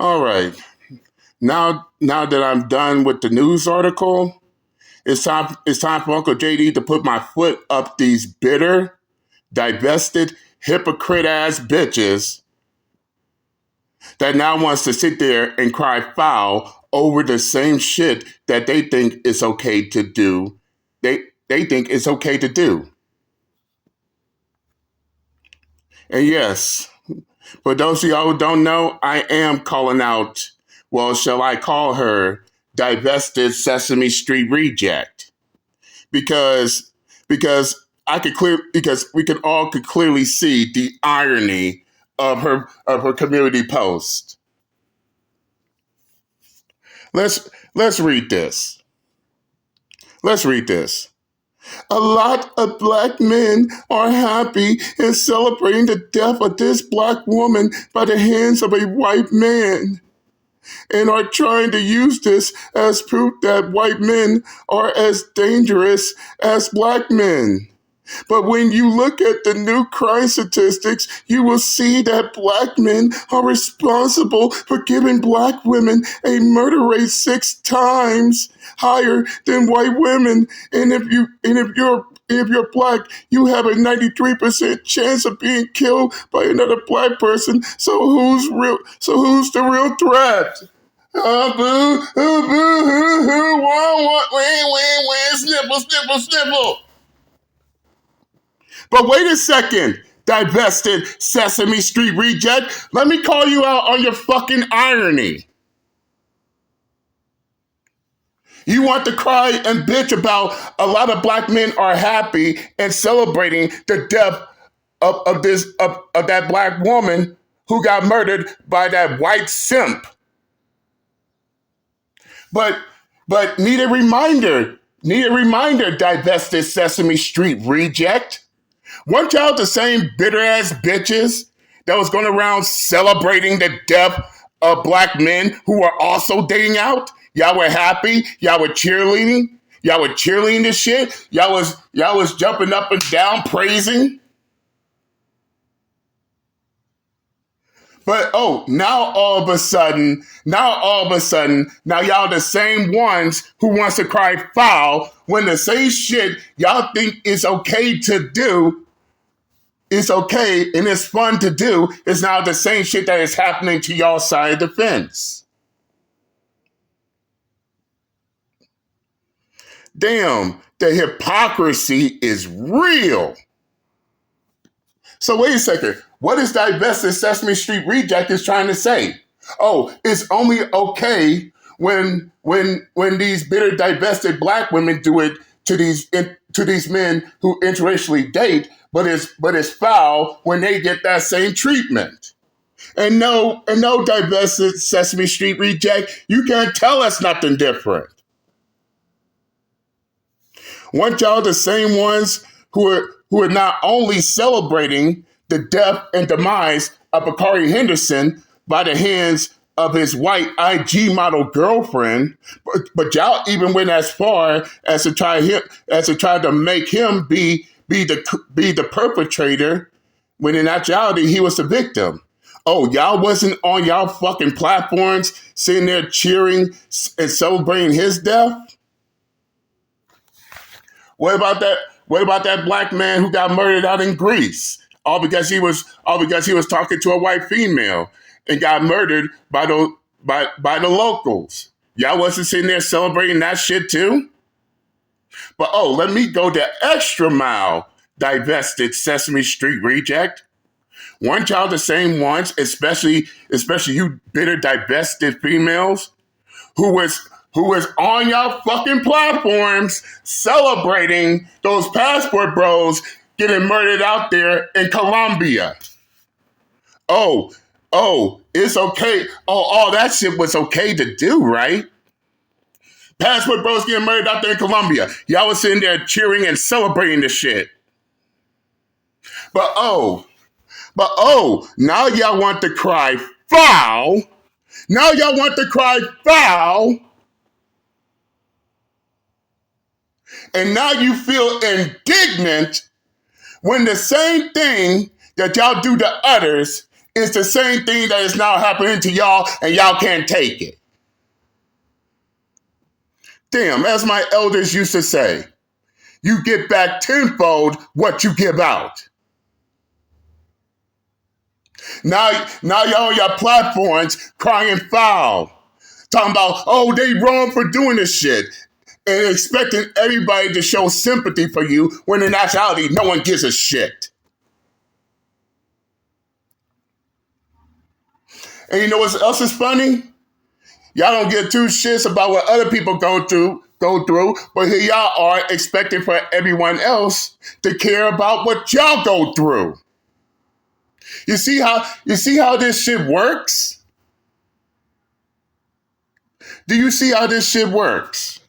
All right. Now that I'm done with the news article, it's time for Uncle JD to put my foot up these bitter, divested, hypocrite ass bitches that now wants to sit there and cry foul over the same shit that they think is okay to do. They think it's okay to do. And yes, for those of y'all who don't know, I am calling out, well, shall I call her divested Sesame Street reject? Because because we can all could clearly see the irony of her community post. Let's read this. Let's read this. A lot of black men are happy and celebrating the death of this black woman by the hands of a white man, and are trying to use this as proof that white men are as dangerous as black men. But when you look at the new crime statistics, you will see that black men are responsible for giving black women a murder rate 6 times higher than white women. And if you're black, you have a 93% chance of being killed by another black person. So who's real? So who's the real threat? Oh, boo, oh, boo, hoo, hoo, wah, wah, wah, wah, wah, sniffle, sniffle, sniffle. But wait a second, divested Sesame Street reject. Let me call you out on your fucking irony. You want to cry and bitch about a lot of black men are happy and celebrating the death of that black woman who got murdered by that white simp. But need a reminder, divested Sesame Street reject. Weren't y'all the same bitter ass bitches that was going around celebrating the death of black men who were also dating out? Y'all were happy. Y'all were cheerleading. Y'all were cheerleading this shit. Y'all was jumping up and down, praising. But now all of a sudden, now y'all the same ones who wants to cry foul when the same shit y'all think is okay to do, it's okay and it's fun to do, is now the same shit that is happening to y'all side of the fence. Damn, the hypocrisy is real. So wait a second. What is divested Sesame Street reject is trying to say? Oh, it's only okay when these bitter divested black women do it to these men who interracially date, but it's foul when they get that same treatment. And no divested Sesame Street reject, you can't tell us nothing different. Weren't y'all the same ones who are not only celebrating the death and demise of Bakari Henderson by the hands of his white IG model girlfriend, but y'all even went as far as to try to make him be the perpetrator, when in actuality he was the victim. Oh, y'all wasn't on y'all fucking platforms sitting there cheering and celebrating his death? What about that? What about that black man who got murdered out in Greece? All because he was talking to a white female and got murdered by the locals. Y'all wasn't sitting there celebrating that shit too? But let me go the extra mile, divested Sesame Street reject. Weren't y'all the same ones, especially you bitter divested females, who was on y'all fucking platforms celebrating those passport bros getting murdered out there in Colombia? Oh, it's okay. All that shit was okay to do, right? Passport bros getting murdered out there in Colombia. Y'all was sitting there cheering and celebrating the shit. But now y'all want to cry foul. Now y'all want to cry foul. And now you feel indignant when the same thing that y'all do to others It's the same thing that is now happening to y'all, and y'all can't take it. Damn, as my elders used to say, you get back tenfold what you give out. Now y'all on your platforms crying foul, talking about, oh, they wrong for doing this shit, and expecting everybody to show sympathy for you when in actuality, no one gives a shit. And you know what else is funny? Y'all don't give two shits about what other people go through, but here y'all are expecting for everyone else to care about what y'all go through. You see how this shit works? Do you see how this shit works?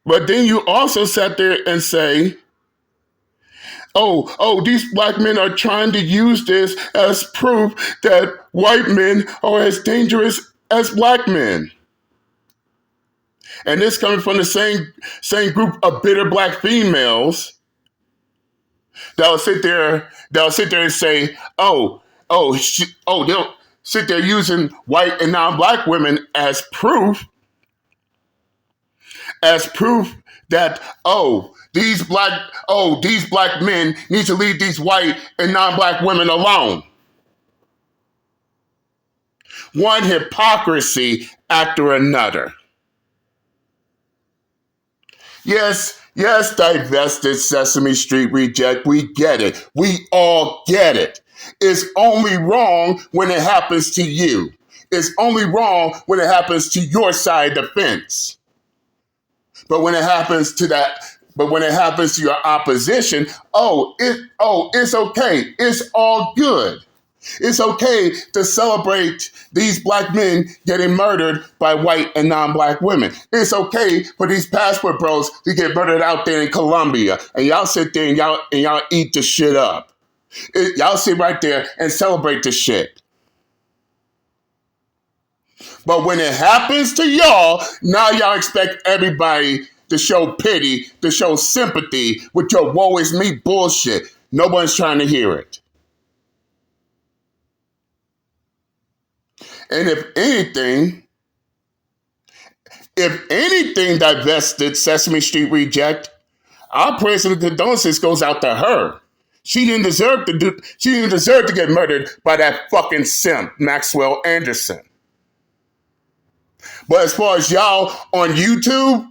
But then you also sat there and say, these black men are trying to use this as proof that white men are as dangerous as black men. And this coming from the same group of bitter black females that'll sit there and say, they'll sit there using white and non-black women as proof that, these black men need to leave these white and non-black women alone. One hypocrisy after another. Yes, divested Sesame Street reject, we get it. We all get it. It's only wrong when it happens to you. It's only wrong when it happens to your side of the fence. But when it happens to your opposition, it's okay. It's all good. It's okay to celebrate these black men getting murdered by white and non-black women. It's okay for these passport bros to get murdered out there in Colombia, and y'all sit there and y'all eat the shit up. Y'all sit right there and celebrate the shit. But when it happens to y'all, now y'all expect everybody to show pity, to show sympathy with your woe is me bullshit. No one's trying to hear it. And if anything divested Sesame Street reject, our personal condolences goes out to her. She didn't deserve to get murdered by that fucking simp, Maxwell Anderson. But as far as y'all on YouTube,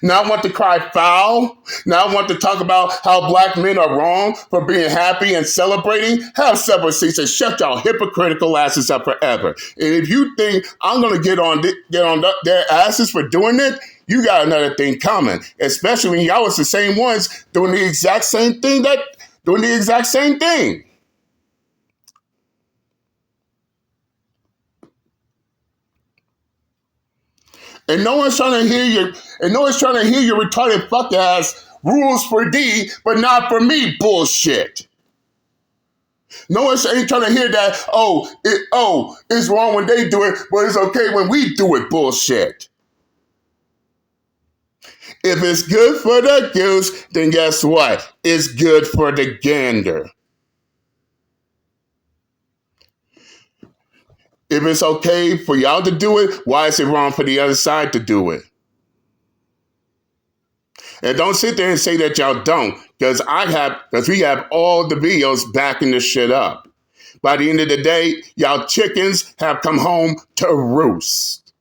now I want to cry foul. Now I want to talk about how black men are wrong for being happy and celebrating. Have several seats and shut y'all hypocritical asses up forever. And if you think I'm going to get on their asses for doing it, you got another thing coming. Especially when y'all was the same ones doing the exact same thing. And no one's trying to hear your retarded fuck ass rules for D, but not for me bullshit. No one ain't trying to hear that, it's wrong when they do it, but it's okay when we do it bullshit. If it's good for the goose, then guess what? It's good for the gander. If it's okay for y'all to do it, why is it wrong for the other side to do it? And don't sit there and say that y'all don't, because we have all the videos backing this shit up. By the end of the day, y'all chickens have come home to roost.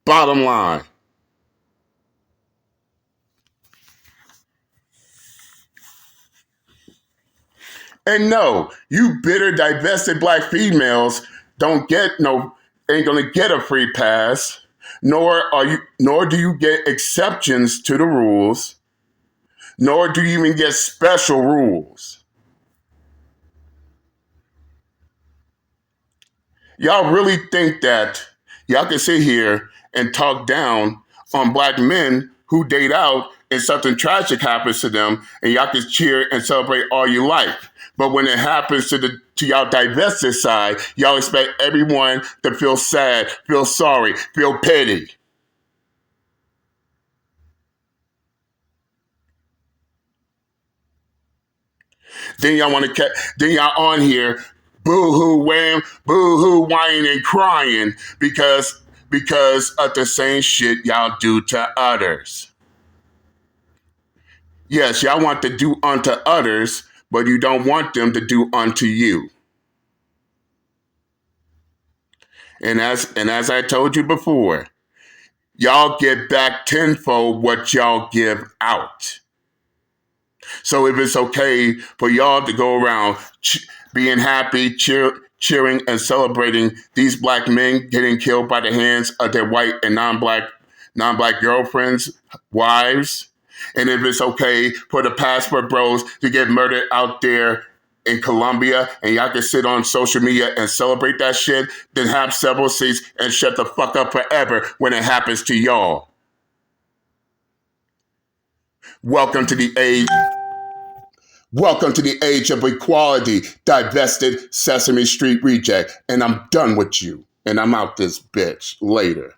Bottom line. And no, you bitter, divested black females ain't gonna get a free pass, nor do you get exceptions to the rules, nor do you even get special rules. Y'all really think that y'all can sit here and talk down on black men who date out and something tragic happens to them, and y'all can cheer and celebrate all you like. But when it happens to y'all divested side, y'all expect everyone to feel sad, feel sorry, feel pity. Then y'all want to, then y'all on here, boo-hoo, wham, boo-hoo, whining and crying because of the same shit y'all do to others. Yes, y'all want to do unto others, but you don't want them to do unto you. And as I told you before, y'all get back tenfold what y'all give out. So if it's okay for y'all to go around being happy, cheering, and celebrating these black men getting killed by the hands of their white and non-black girlfriends, wives, and if it's okay for the passport bros to get murdered out there in Colombia, and y'all can sit on social media and celebrate that shit, then have several seats and shut the fuck up forever when it happens to y'all. Welcome to the age. Welcome to the age of equality, divested Sesame Street reject. And I'm done with you. And I'm out this bitch later.